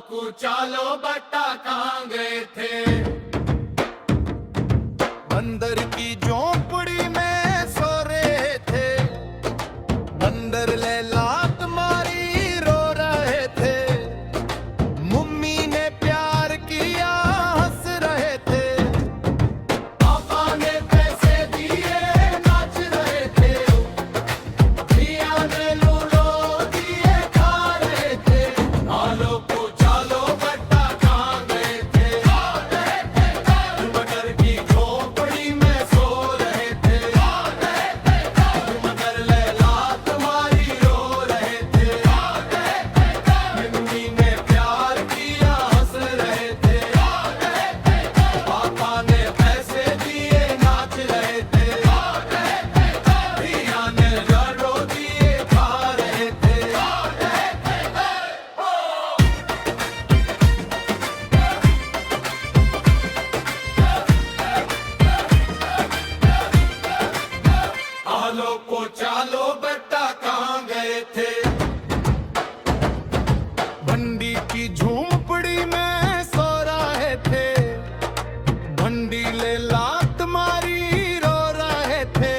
को चालो बट्टा कहाँ गए थे। बंदर की झोंपड़ी में सो रहे थे, बंदर ले लात मारी रो रहे थे। मम्मी ने प्यार किया हंस रहे थे, पापा ने पैसे दिए नाच रहे थे, मियां ने लूडो दिए खा रहे थे। आलो को चालो बट्टा कहाँ गए थे। बंदर की झोंपड़ी में सो रहे थे, बंदर ले लात मारी रो रहे थे। मम्मी ने प्यार किया हंस रहे थे, पापा ने पैसे दिए नाच रहे थे, मियां ने लूडो दिए खा रहे थे। आलो को चालो बट्टा कहाँ गए थे। बंदी की झोंपड़ी में सो रहे थे, बंदी ले लात मारी रो रहे थे।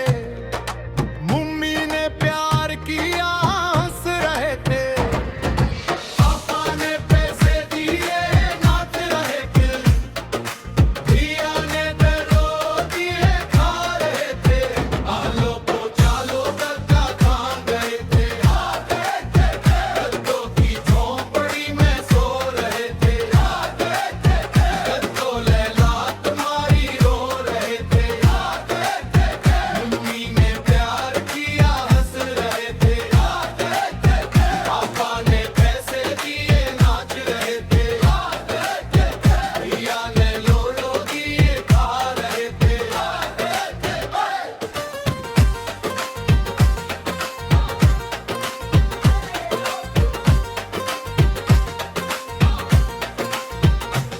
मम्मी ने प्यार किया हंस रहे थे, पापा ने पैसे दिए नाच रहे थे, मियां ने लूडो दिए खा रहे थे। आलो को चालो बट्टा कहाँ गए थे। गद्दों की झोंपड़ी में सो रहे थे, गद्दों ले लात मारी रो रहे थे। मम्मी ने प्यार किया हंस रहे थे, पापा ने पैसे दिए नाच रहे थे, मियां ने लूडो दिए खा रहे थे।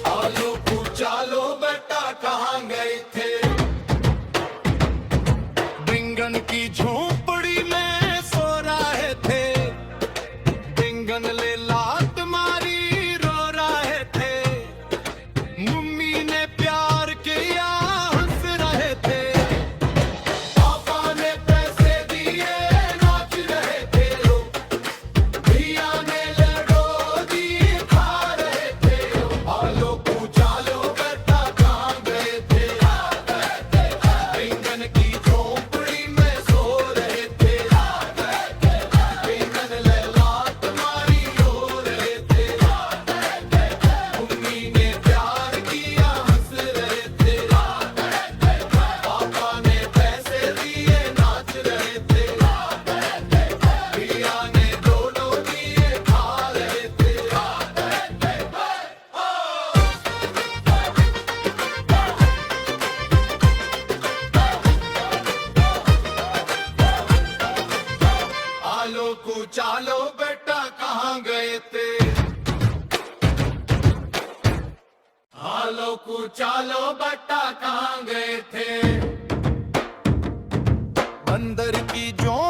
आलो को चालो बट्टा कहाँ गए थे। बैंगन की झोंपड़ी में सो रहे थे, बैंगन ले लात मारी रो रहे थे। मम्मी ने प्यार किया हंस रहे थे, पापा ने पैसे दिए नाच रहे थे, मियां ने लूडो दिए खा रहे थे। आलो को चालो बट्टा कहाँ गए थे। बैंगन की झोंपड़ी में सो रहे थे, बैंगन ले लात मारी रो रहे थे। मम्मी ने प्यार किया हंस रहे थे, पापा ने पैसे दिए नाच रहे थे, मियां ने लूडो दिए खा रहे थे। आलो को चालो बेटा कहाँ गए थे। आलो को चालो बेटा कहाँ गए थे। बंदर की झोंपड़ी